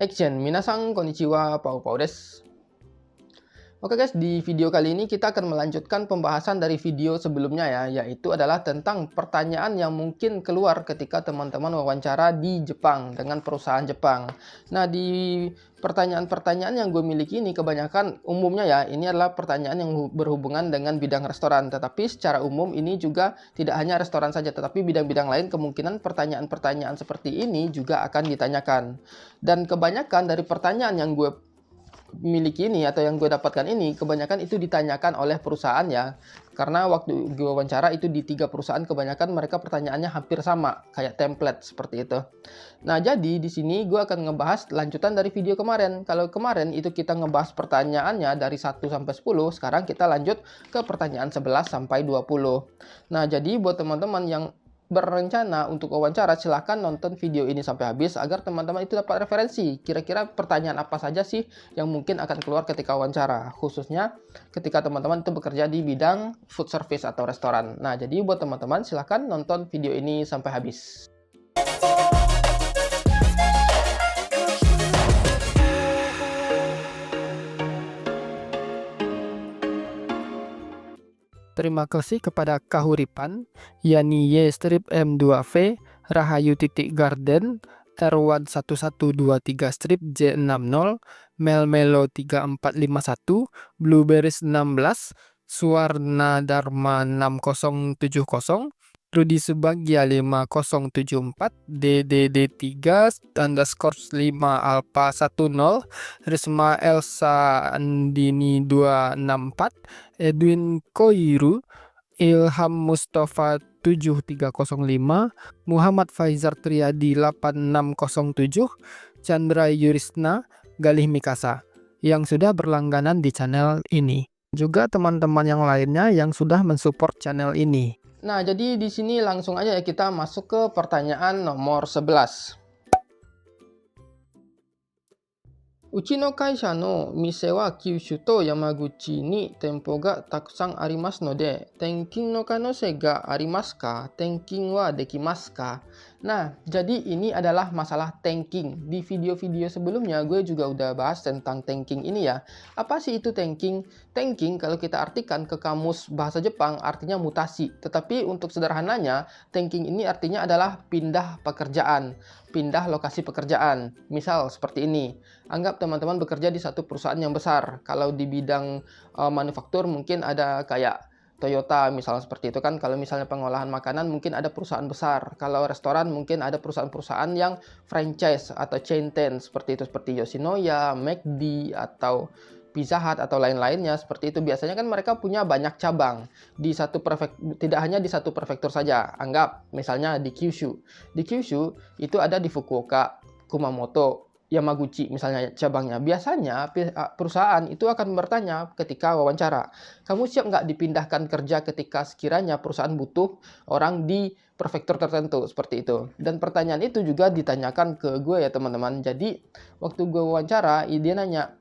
Action, minasan konnichiwa, Pau Pau desu. Oke guys, di video kali ini kita akan melanjutkan pembahasan dari video sebelumnya ya, yaitu adalah tentang pertanyaan yang mungkin keluar ketika teman-teman wawancara di Jepang dengan perusahaan Jepang. Nah, di pertanyaan-pertanyaan yang gue miliki ini kebanyakan umumnya ya, ini adalah pertanyaan yang berhubungan dengan bidang restoran. Tetapi secara umum ini juga tidak hanya restoran saja, tetapi bidang-bidang lain kemungkinan pertanyaan-pertanyaan seperti ini juga akan ditanyakan. Dan kebanyakan dari pertanyaan yang gue miliki ini atau yang gue dapatkan ini kebanyakan itu ditanyakan oleh perusahaan ya, karena waktu gue wawancara itu di 3 perusahaan kebanyakan mereka pertanyaannya hampir sama kayak template seperti itu. Nah, jadi di sini gue akan ngebahas lanjutan dari video kemarin. Kalau kemarin itu kita ngebahas pertanyaannya dari 1 sampai 10, sekarang kita lanjut ke pertanyaan 11 sampai 20. Nah, jadi buat teman-teman yang berencana untuk wawancara, silahkan nonton video ini sampai habis agar teman-teman itu dapat referensi kira-kira pertanyaan apa saja sih yang mungkin akan keluar ketika wawancara, khususnya ketika teman-teman itu bekerja di bidang food service atau restoran. Nah, jadi buat teman-teman silahkan nonton video ini sampai habis. Terima kasih kepada Kahuripan, Yani Y strip M2V, Rahayu titik Garden, Erwan 1123 strip J60, Melmelo 3451, Blueberries 16, Suwarna Dharma 6070, Rudi Subagia 5074, DDD3 _5 Alpha 10, Risma Elsa Andini 264, Edwin Koiru, Ilham Mustafa 7305, Muhammad Faizar Triadi 8607, Chandra Yurisna, Galih Mikasa yang sudah berlangganan di channel ini. Juga teman-teman yang lainnya yang sudah mensupport channel ini. Nah, jadi di sini langsung aja ya kita masuk ke pertanyaan nomor 11. Uchi no kaisha no mise wa Kyushu to Yamaguchi ni tempo ga takusan arimasu node, tenkin no kanose ga arimasu ka? Tenkin wa dekimasu ka? Nah, jadi ini adalah masalah tanking. Di video-video sebelumnya gue juga udah bahas tentang tanking ini ya. Apa sih itu tanking? Tanking kalau kita artikan ke kamus bahasa Jepang artinya mutasi. Tetapi untuk sederhananya, tanking ini artinya adalah pindah pekerjaan, pindah lokasi pekerjaan. Misal seperti ini. Anggap teman-teman bekerja di satu perusahaan yang besar. Kalau di bidang manufaktur mungkin ada kayak Toyota misalnya seperti itu kan. Kalau misalnya pengolahan makanan mungkin ada perusahaan besar. Kalau restoran mungkin ada perusahaan-perusahaan yang franchise atau chain ten seperti itu, seperti Yoshinoya, McD atau Pizza Hut atau lain-lainnya seperti itu. Biasanya kan mereka punya banyak cabang di satu prefektur, tidak hanya di satu prefektur saja. Anggap misalnya di Kyushu. Di Kyushu itu ada di Fukuoka, Kumamoto, Yamaguchi misalnya cabangnya. Biasanya perusahaan itu akan bertanya ketika wawancara, kamu siap nggak dipindahkan kerja ketika sekiranya perusahaan butuh orang di prefektur tertentu seperti itu. Dan pertanyaan itu juga ditanyakan ke gue ya teman-teman. Jadi waktu gue wawancara, dia nanya,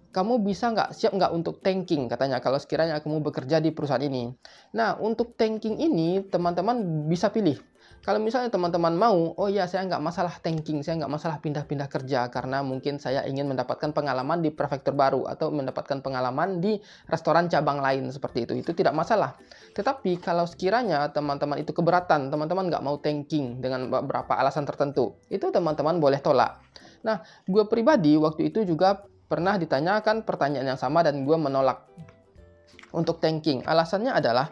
kamu bisa nggak, siap nggak untuk tanking katanya kalau sekiranya kamu bekerja di perusahaan ini. Nah, untuk tanking ini teman-teman bisa pilih. Kalau misalnya teman-teman mau, oh ya saya nggak masalah tanking, saya nggak masalah pindah-pindah kerja karena mungkin saya ingin mendapatkan pengalaman di prefektur baru atau mendapatkan pengalaman di restoran cabang lain seperti itu tidak masalah. Tetapi kalau sekiranya teman-teman itu keberatan, teman-teman nggak mau tanking dengan beberapa alasan tertentu, itu teman-teman boleh tolak. Nah, gue pribadi waktu itu juga pernah ditanyakan pertanyaan yang sama dan gue menolak untuk tanking. Alasannya adalah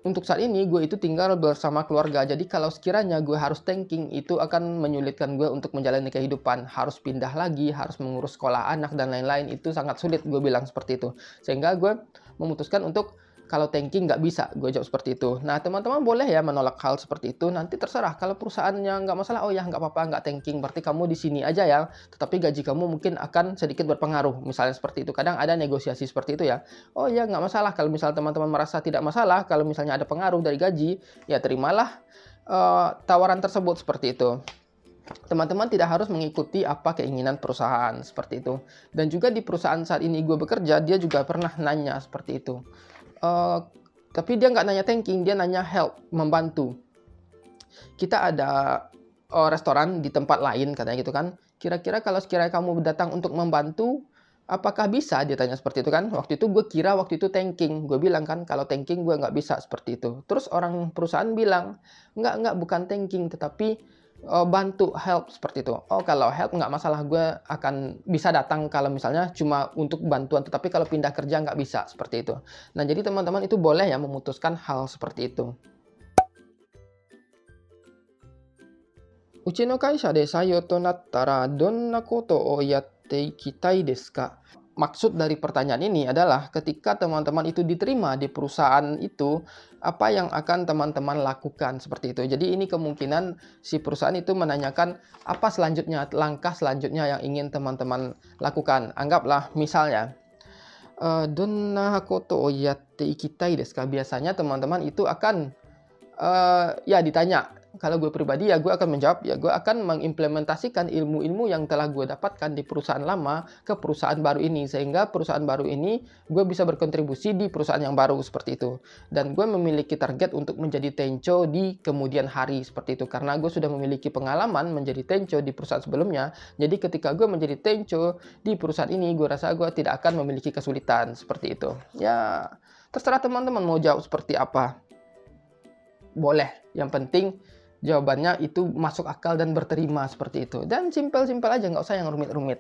untuk saat ini gue itu tinggal bersama keluarga. Jadi kalau sekiranya gue harus tanking itu akan menyulitkan gue untuk menjalani kehidupan. Harus pindah lagi, harus mengurus sekolah anak dan lain-lain. Itu sangat sulit, gue bilang seperti itu. Sehingga gue memutuskan untuk kalau tanking nggak bisa, gue jawab seperti itu. Nah, teman-teman boleh ya menolak hal seperti itu. Nanti terserah. Kalau perusahaannya nggak masalah, oh ya nggak apa-apa, nggak tanking. Berarti kamu di sini aja ya. Tetapi gaji kamu mungkin akan sedikit berpengaruh. Misalnya seperti itu. Kadang ada negosiasi seperti itu ya. Oh ya nggak masalah. Kalau misalnya teman-teman merasa tidak masalah, kalau misalnya ada pengaruh dari gaji, ya terimalah tawaran tersebut seperti itu. Teman-teman tidak harus mengikuti apa keinginan perusahaan seperti itu. Dan juga di perusahaan saat ini gue bekerja, dia juga pernah nanya seperti itu. Tapi dia nggak nanya tanking, dia nanya help, membantu. Kita ada restoran di tempat lain, katanya gitu kan. Kira-kira kalau sekiranya kamu datang untuk membantu, apakah bisa? Dia tanya seperti itu kan. Waktu itu gue kira waktu itu thanking. Gue bilang kan, kalau thanking gue nggak bisa seperti itu. Terus orang perusahaan bilang, nggak, bukan thanking, tetapi bantu, help, seperti itu. Oh, kalau help nggak masalah, gue akan bisa datang kalau misalnya cuma untuk bantuan, tetapi kalau pindah kerja nggak bisa, seperti itu. Nah, jadi teman-teman itu boleh ya memutuskan hal seperti itu. Uchi no kaisha de sayo to nattara donna koto o yatte ikitai desu ka? Maksud dari pertanyaan ini adalah ketika teman-teman itu diterima di perusahaan itu, apa yang akan teman-teman lakukan, seperti itu. Jadi ini kemungkinan si perusahaan itu menanyakan apa selanjutnya, langkah selanjutnya yang ingin teman-teman lakukan. Anggaplah misalnya, donna koto o yatte ikitai desu ka? Biasanya teman-teman itu akan ya ditanya. Kalau gue pribadi ya gue akan menjawab, ya gue akan mengimplementasikan ilmu-ilmu yang telah gue dapatkan di perusahaan lama ke perusahaan baru ini, sehingga perusahaan baru ini gue bisa berkontribusi di perusahaan yang baru, seperti itu. Dan gue memiliki target untuk menjadi tencho di kemudian hari, seperti itu. Karena gue sudah memiliki pengalaman menjadi tencho di perusahaan sebelumnya, jadi ketika gue menjadi tencho di perusahaan ini, gue rasa gue tidak akan memiliki kesulitan, seperti itu. Ya, terserah teman-teman mau jawab seperti apa. Boleh, yang penting jawabannya itu masuk akal dan berterima, seperti itu. Dan simpel-simpel aja, nggak usah yang rumit-rumit.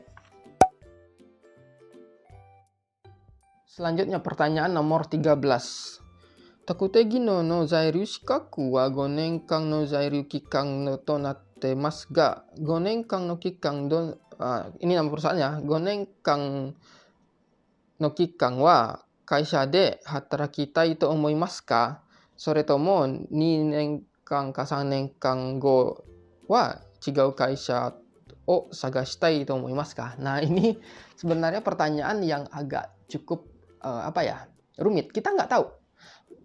Selanjutnya pertanyaan nomor 13. Takutegi no zairu shikaku wa 5年間 no zairu kikan no to natte masu ga, 5年間 no kikan ini nama perusahaannya, 5年間 no kikan wa kaisha de hatarakitai to omoimasu ka? Soretomo 2年間 か 3年間 後は違う会社を探したいと思いますか? Nah, ini sebenarnya pertanyaan yang agak cukup rumit. Kita nggak tahu.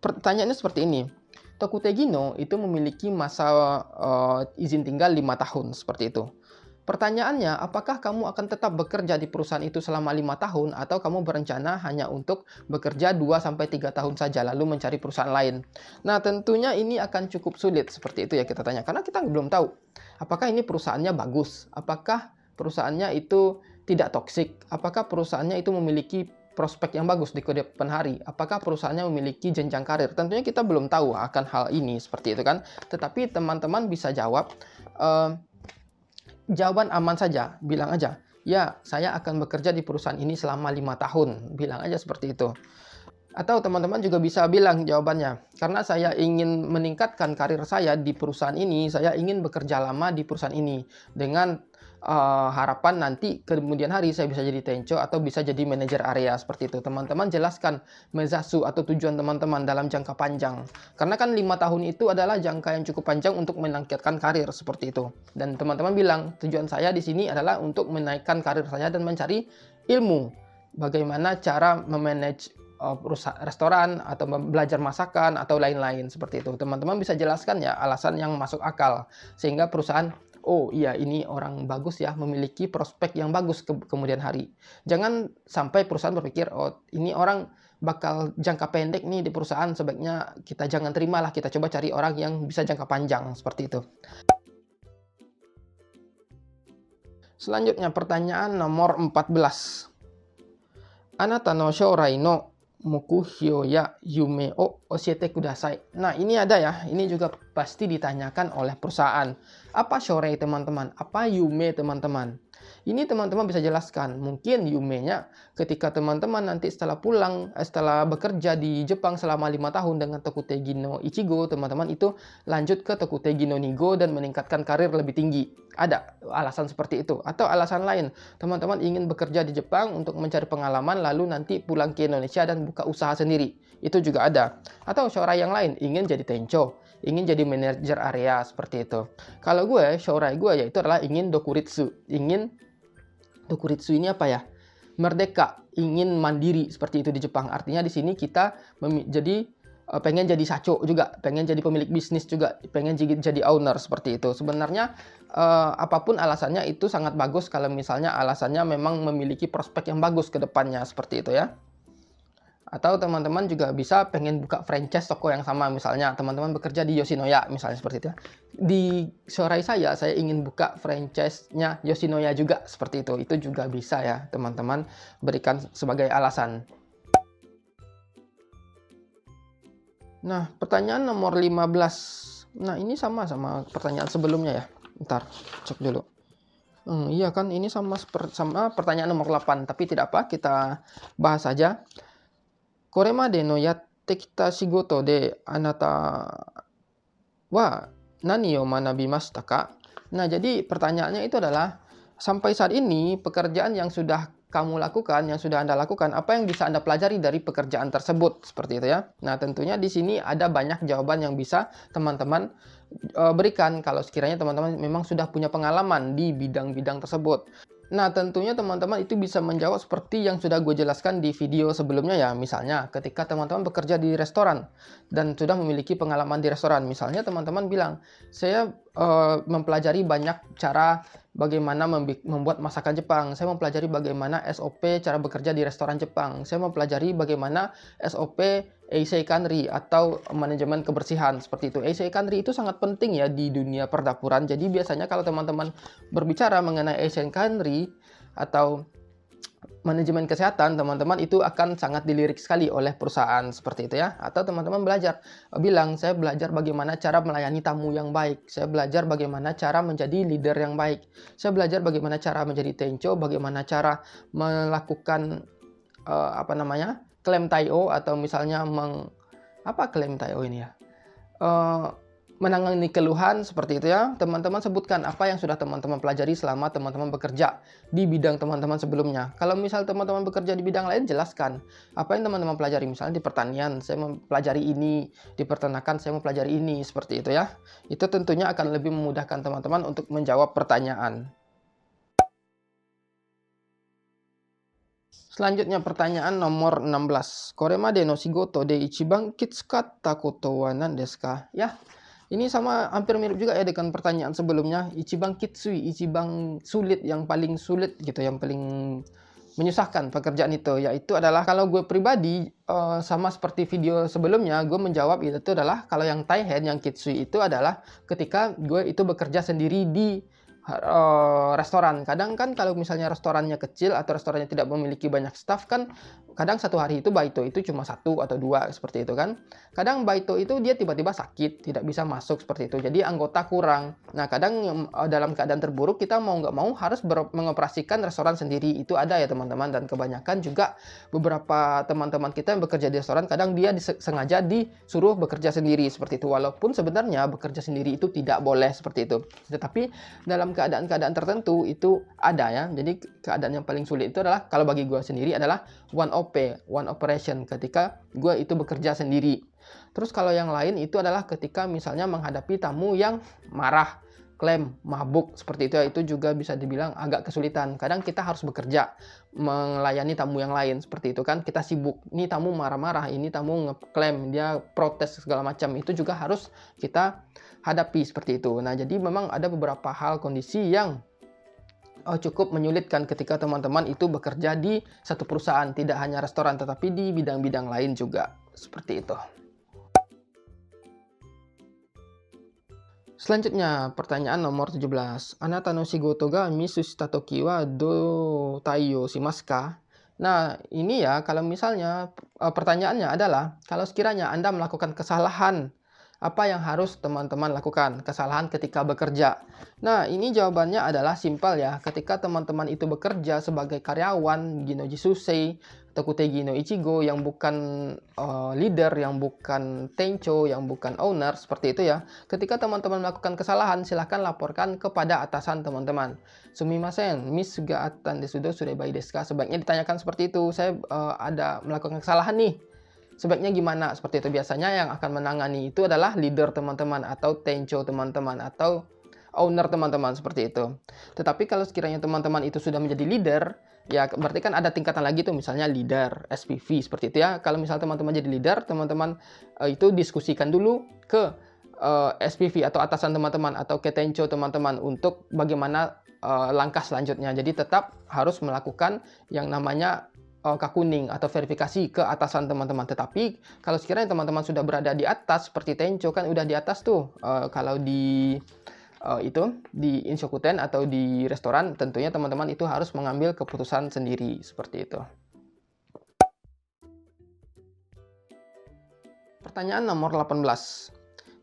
Pertanyaannya seperti ini. Tokutegi no itu memiliki masa izin tinggal 5 tahun, seperti itu. Pertanyaannya, apakah kamu akan tetap bekerja di perusahaan itu selama 5 tahun atau kamu berencana hanya untuk bekerja 2-3 tahun saja lalu mencari perusahaan lain? Nah, tentunya ini akan cukup sulit, seperti itu ya kita tanya, karena kita belum tahu apakah ini perusahaannya bagus, apakah perusahaannya itu tidak toksik, apakah perusahaannya itu memiliki prospek yang bagus di kedepan hari, apakah perusahaannya memiliki jenjang karir. Tentunya kita belum tahu akan hal ini, seperti itu kan. Tetapi teman-teman bisa jawab jawaban aman saja, bilang aja, ya saya akan bekerja di perusahaan ini selama 5 tahun, bilang aja seperti itu. Atau teman-teman juga bisa bilang jawabannya, karena saya ingin meningkatkan karir saya di perusahaan ini, saya ingin bekerja lama di perusahaan ini, dengan harapan nanti kemudian hari saya bisa jadi tencho atau bisa jadi manajer area, seperti itu. Teman-teman jelaskan mezasu atau tujuan teman-teman dalam jangka panjang. Karena kan 5 tahun itu adalah jangka yang cukup panjang untuk meningkatkan karir, seperti itu. Dan teman-teman bilang, tujuan saya di sini adalah untuk menaikkan karir saya dan mencari ilmu. Bagaimana cara memanage restoran atau belajar masakan atau lain-lain, seperti itu. Teman-teman bisa jelaskan ya alasan yang masuk akal sehingga perusahaan, oh iya ini orang bagus ya, memiliki prospek yang bagus kemudian hari. Jangan sampai perusahaan berpikir, oh ini orang bakal jangka pendek nih di perusahaan, sebaiknya kita jangan terimalah, kita coba cari orang yang bisa jangka panjang, seperti itu. Selanjutnya pertanyaan nomor 14. Anata no shourai no mukhyou ya yume o oshiete kudasai. Nah, ini ada ya, ini juga pasti ditanyakan oleh perusahaan. Apa shourai teman-teman? Apa yume teman-teman? Ini teman-teman bisa jelaskan. Mungkin yume-nya ketika teman-teman nanti setelah bekerja di Jepang selama 5 tahun dengan Tokutegi no Ichigo, teman-teman itu lanjut ke Tokutegi no Nigo dan meningkatkan karir lebih tinggi. Ada alasan seperti itu. Atau alasan lain, teman-teman ingin bekerja di Jepang untuk mencari pengalaman lalu nanti pulang ke Indonesia dan buka usaha sendiri. Itu juga ada. Atau shourai yang lain, ingin jadi tencho, ingin jadi manajer area, seperti itu. Kalau gue, shourai gue yaitu adalah ingin dokuritsu. Dokuritsu ini apa ya? Merdeka, ingin mandiri, seperti itu di Jepang. Artinya di sini kita pengen jadi sacho juga, pengen jadi pemilik bisnis juga, pengen jadi owner, seperti itu. Sebenarnya apapun alasannya itu sangat bagus kalau misalnya alasannya memang memiliki prospek yang bagus ke depannya, seperti itu ya. Atau teman-teman juga bisa pengen buka franchise toko yang sama, misalnya teman-teman bekerja di Yoshinoya, misalnya seperti itu ya. Di Shorai saya ingin buka franchise-nya Yoshinoya juga, seperti itu. Itu juga bisa ya, teman-teman berikan sebagai alasan. Nah, pertanyaan nomor 15. Nah, ini sama pertanyaan sebelumnya ya. Ntar, cek dulu. Iya kan, ini sama pertanyaan nomor 8, tapi tidak apa, kita bahas saja. Koremade no yatte kita shigoto de anata wa nani o manabimashita ka? Nah, jadi pertanyaannya itu adalah, sampai saat ini pekerjaan yang sudah kamu lakukan, yang sudah Anda lakukan, apa yang bisa Anda pelajari dari pekerjaan tersebut, seperti itu ya. Nah, tentunya di sini ada banyak jawaban yang bisa teman-teman berikan kalau sekiranya teman-teman memang sudah punya pengalaman di bidang-bidang tersebut. Nah, tentunya teman-teman itu bisa menjawab seperti yang sudah gue jelaskan di video sebelumnya ya. Misalnya, ketika teman-teman bekerja di restoran dan sudah memiliki pengalaman di restoran. Misalnya teman-teman bilang, saya mempelajari banyak cara bagaimana membuat masakan Jepang. Saya mempelajari bagaimana SOP cara bekerja di restoran Jepang. Saya mempelajari bagaimana SOP Eisei Kanri atau manajemen kebersihan, seperti itu. Eisei Kanri itu sangat penting ya di dunia perdapuran. Jadi biasanya kalau teman-teman berbicara mengenai Eisei Kanri atau manajemen kesehatan, teman-teman itu akan sangat dilirik sekali oleh perusahaan, seperti itu ya. Atau teman-teman bilang, saya belajar bagaimana cara melayani tamu yang baik. Saya belajar bagaimana cara menjadi leader yang baik. Saya belajar bagaimana cara menjadi tencho, bagaimana cara melakukan klaim TAIO, atau misalnya klaim TAIO ini ya, menangani keluhan, seperti itu ya. Teman-teman sebutkan apa yang sudah teman-teman pelajari selama teman-teman bekerja di bidang teman-teman sebelumnya. Kalau misal teman-teman bekerja di bidang lain, jelaskan apa yang teman-teman pelajari. Misalnya di pertanian, saya mempelajari ini, di peternakan, saya mempelajari ini, seperti itu ya. Itu tentunya akan lebih memudahkan teman-teman untuk menjawab pertanyaan. Selanjutnya pertanyaan nomor 16. Koremade no shigoto de ichiban kitsukatta koto wa nan desu ka? Ya, ini sama hampir mirip juga ya dengan pertanyaan sebelumnya. Ichiban kitsui, ichiban sulit, yang paling sulit gitu, yang paling menyusahkan pekerjaan itu. Yaitu adalah, kalau gue pribadi, sama seperti video sebelumnya, gue menjawab itu adalah, kalau yang taihen, yang kitsui itu adalah ketika gue itu bekerja sendiri di restoran. Kadang kan kalau misalnya restorannya kecil atau restorannya tidak memiliki banyak staff, kan kadang satu hari itu baito itu cuma 1 atau 2, seperti itu kan. Kadang baito itu dia tiba-tiba sakit, tidak bisa masuk, seperti itu. Jadi anggota kurang. Nah, kadang dalam keadaan terburuk kita mau nggak mau harus mengoperasikan restoran sendiri. Itu ada ya teman-teman, dan kebanyakan juga beberapa teman-teman kita yang bekerja di restoran, kadang dia sengaja disuruh bekerja sendiri, seperti itu. Walaupun sebenarnya bekerja sendiri itu tidak boleh, seperti itu. Tetapi dalam keadaan-keadaan tertentu itu ada ya. Jadi keadaan yang paling sulit itu adalah, kalau bagi gue sendiri, adalah one operation, ketika gue itu bekerja sendiri. Terus kalau yang lain itu adalah ketika misalnya menghadapi tamu yang marah, klaim, mabuk, seperti itu ya. Itu juga bisa dibilang agak kesulitan. Kadang kita harus bekerja melayani tamu yang lain, seperti itu kan. Kita sibuk, ini tamu marah-marah, ini tamu ngeklaim, dia protes segala macam. Itu juga harus kita hadapi, seperti itu. Nah, jadi memang ada beberapa hal, kondisi yang cukup menyulitkan ketika teman-teman itu bekerja di satu perusahaan, tidak hanya restoran tetapi di bidang-bidang lain juga, seperti itu. Selanjutnya pertanyaan nomor 17. Anata no shigoto ga misu shita toki wa do taiyo shimasu ka? Nah, ini ya, kalau misalnya pertanyaannya adalah, kalau sekiranya Anda melakukan kesalahan, apa yang harus teman-teman lakukan? Kesalahan ketika bekerja. Nah, ini jawabannya adalah simpel ya. Ketika teman-teman itu bekerja sebagai karyawan, Ginoji Susei, atau Kutegi no Ichigo, yang bukan leader, yang bukan tencho, yang bukan owner, seperti itu ya. Ketika teman-teman melakukan kesalahan, silahkan laporkan kepada atasan teman-teman. Sumimasen, miss ga attan desu do surebai desu ka? Sebaiknya ditanyakan seperti itu. Saya ada melakukan kesalahan nih. Sebaiknya gimana? Seperti itu. Biasanya yang akan menangani itu adalah leader teman-teman, atau tencho teman-teman, atau owner teman-teman, seperti itu. Tetapi kalau sekiranya teman-teman itu sudah menjadi leader, ya berarti kan ada tingkatan lagi tuh, misalnya leader, SPV, seperti itu ya. Kalau misalnya teman-teman jadi leader, teman-teman itu diskusikan dulu ke SPV atau atasan teman-teman, atau ke tencho teman-teman, untuk bagaimana langkah selanjutnya. Jadi tetap harus melakukan yang namanya kakuning atau verifikasi ke atasan teman-teman. Tetapi kalau sekiranya teman-teman sudah berada di atas seperti Tencho kan udah di atas tuh, kalau di di Inshokuten atau di restoran tentunya teman-teman itu harus mengambil keputusan sendiri seperti itu. Pertanyaan nomor 18.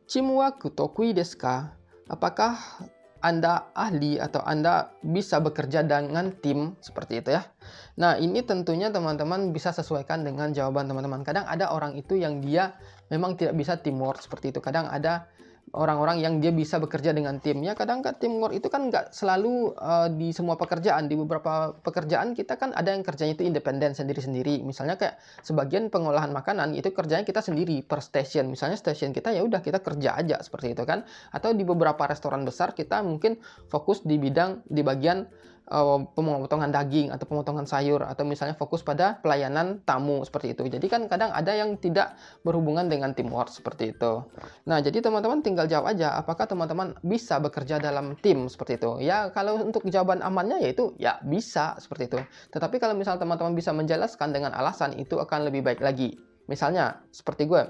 Chimwa kutokui desu ka? Apakah Anda ahli atau Anda bisa bekerja dengan tim seperti itu ya. Nah, ini tentunya teman-teman bisa sesuaikan dengan jawaban teman-teman. Kadang ada orang itu yang dia memang tidak bisa teamwork seperti itu. Kadang ada orang-orang yang dia bisa bekerja dengan tim. Ya, kadang teamwork itu kan nggak selalu di semua pekerjaan. Di beberapa pekerjaan kita kan ada yang kerjanya itu independen sendiri-sendiri. Misalnya kayak sebagian pengolahan makanan itu kerjanya kita sendiri per station. Misalnya station kita ya udah kita kerja aja seperti itu kan. Atau di beberapa restoran besar kita mungkin fokus di bagian pemotongan daging atau pemotongan sayur, atau misalnya fokus pada pelayanan tamu seperti itu. Jadi kan kadang ada yang tidak berhubungan dengan teamwork seperti itu. Nah, jadi teman-teman tinggal jawab aja apakah teman-teman bisa bekerja dalam tim seperti itu. Ya, kalau untuk jawaban amannya yaitu ya bisa seperti itu. Tetapi kalau misal teman-teman bisa menjelaskan dengan alasan, itu akan lebih baik lagi. Misalnya seperti gue,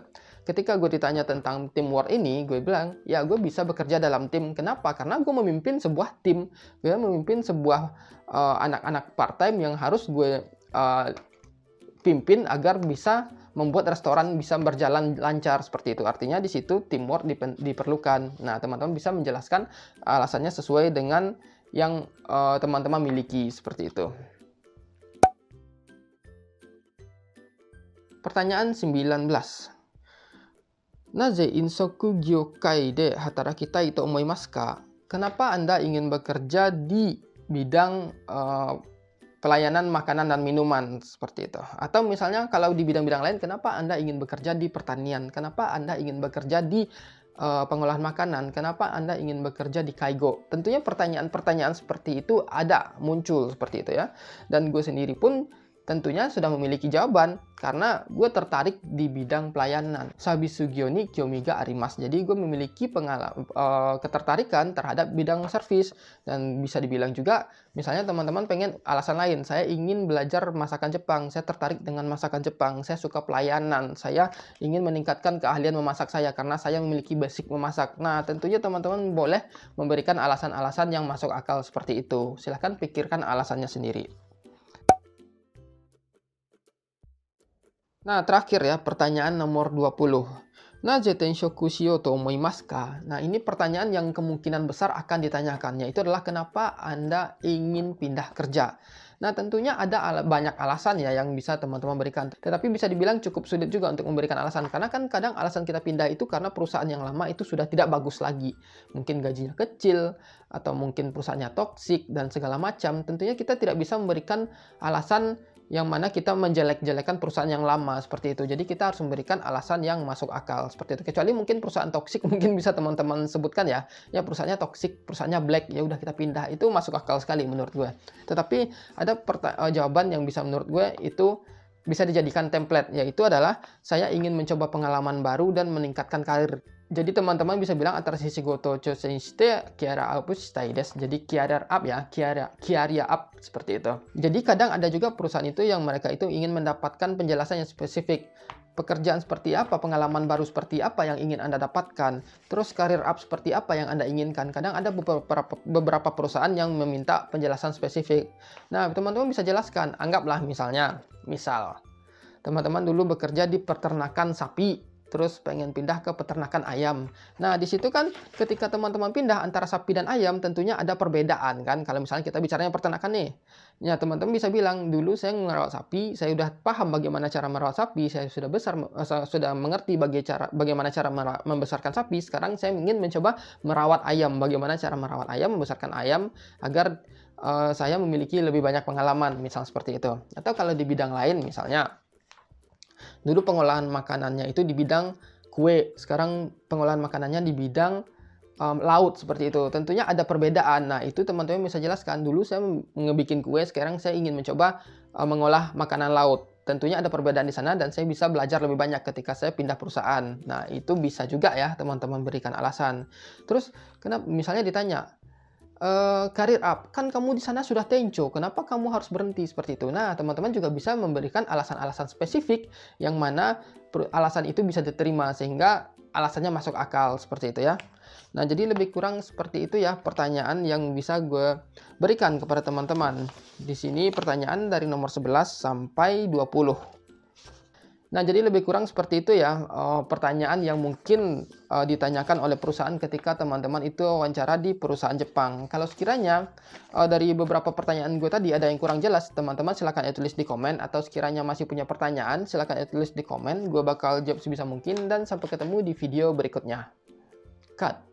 ketika gue ditanya tentang teamwork ini, gue bilang, ya gue bisa bekerja dalam tim. Kenapa? Karena gue memimpin sebuah tim. Gue memimpin sebuah anak-anak part-time yang harus gue pimpin agar bisa membuat restoran bisa berjalan lancar seperti itu. Artinya di situ teamwork diperlukan. Nah, teman-teman bisa menjelaskan alasannya sesuai dengan yang teman-teman miliki seperti itu. Pertanyaan 19. Naze insoku gyokai de hatarakita itu omoimasu ka? Kenapa Anda ingin bekerja di bidang pelayanan makanan dan minuman seperti itu? Atau misalnya kalau di bidang-bidang lain, kenapa Anda ingin bekerja di pertanian? Kenapa Anda ingin bekerja di pengolahan makanan? Kenapa Anda ingin bekerja di kaigo? Tentunya pertanyaan-pertanyaan seperti itu muncul seperti itu ya. Dan gue sendiri pun tentunya sudah memiliki jawaban karena gue tertarik di bidang pelayanan. Sabi sugyo ni kyomi ga arimasu. Jadi gue memiliki ketertarikan terhadap bidang servis. Dan bisa dibilang juga misalnya teman-teman pengen alasan lain. Saya ingin belajar masakan Jepang. Saya tertarik dengan masakan Jepang. Saya suka pelayanan. Saya ingin meningkatkan keahlian memasak saya karena saya memiliki basic memasak. Nah, tentunya teman-teman boleh memberikan alasan-alasan yang masuk akal seperti itu. Silahkan pikirkan alasannya sendiri. Nah, terakhir ya, pertanyaan nomor 20. Naze tenshoku shiyou to omoimasu ka? Nah, ini pertanyaan yang kemungkinan besar akan ditanyakan, yaitu adalah kenapa Anda ingin pindah kerja. Nah, tentunya ada banyak alasan ya yang bisa teman-teman berikan. Tetapi bisa dibilang cukup sulit juga untuk memberikan alasan. Karena kan kadang alasan kita pindah itu karena perusahaan yang lama itu sudah tidak bagus lagi. Mungkin gajinya kecil, atau mungkin perusahaannya toksik, dan segala macam. Tentunya kita tidak bisa memberikan alasan yang mana kita menjelek-jelekan perusahaan yang lama seperti itu. Jadi kita harus memberikan alasan yang masuk akal seperti itu. Kecuali mungkin perusahaan toksik mungkin bisa teman-teman sebutkan ya. Ya perusahaannya toksik, perusahaannya black, ya udah kita pindah. Itu masuk akal sekali menurut gue. Tetapi ada jawaban yang bisa menurut gue itu bisa dijadikan template, yaitu adalah saya ingin mencoba pengalaman baru dan meningkatkan karir. Jadi teman-teman bisa bilang antara sisi goto chosen shite kiara up shitai desu. Jadi career up ya, career up seperti itu. Jadi kadang ada juga perusahaan itu yang mereka itu ingin mendapatkan penjelasan yang spesifik. Pekerjaan seperti apa, pengalaman baru seperti apa yang ingin Anda dapatkan, terus career up seperti apa yang Anda inginkan. Kadang ada beberapa perusahaan yang meminta penjelasan spesifik. Nah, teman-teman bisa jelaskan. Anggaplah misal teman-teman dulu bekerja di peternakan sapi, terus pengen pindah ke peternakan ayam. Nah, di situ kan ketika teman-teman pindah antara sapi dan ayam, tentunya ada perbedaan kan. Kalau misalnya kita bicaranya peternakan nih. Ya, teman-teman bisa bilang, dulu saya merawat sapi, saya udah paham bagaimana cara merawat sapi, saya sudah mengerti bagaimana cara membesarkan sapi. Sekarang saya ingin mencoba merawat ayam, bagaimana cara merawat ayam, membesarkan ayam agar saya memiliki lebih banyak pengalaman, misal seperti itu. Atau kalau di bidang lain misalnya dulu pengolahan makanannya itu di bidang kue, sekarang pengolahan makanannya di bidang laut seperti itu. Tentunya ada perbedaan. Nah, itu teman-teman bisa jelaskan. Dulu saya ngebikin kue, sekarang saya ingin mencoba mengolah makanan laut. Tentunya ada perbedaan di sana dan saya bisa belajar lebih banyak ketika saya pindah perusahaan. Nah, itu bisa juga ya teman-teman berikan alasan. Terus, kenapa misalnya ditanya, career up, kan kamu di sana sudah tenco, kenapa kamu harus berhenti seperti itu? Nah, teman-teman juga bisa memberikan alasan-alasan spesifik yang mana alasan itu bisa diterima sehingga alasannya masuk akal seperti itu ya. Nah, jadi lebih kurang seperti itu ya pertanyaan yang bisa gue berikan kepada teman-teman. Di sini pertanyaan dari nomor 11 sampai 20. Nah, jadi lebih kurang seperti itu ya pertanyaan yang mungkin ditanyakan oleh perusahaan ketika teman-teman itu wawancara di perusahaan Jepang. Kalau sekiranya dari beberapa pertanyaan gue tadi ada yang kurang jelas, teman-teman silahkan tulis di komen, atau sekiranya masih punya pertanyaan silahkan tulis di komen. Gue bakal jawab sebisa mungkin, dan sampai ketemu di video berikutnya. Cut.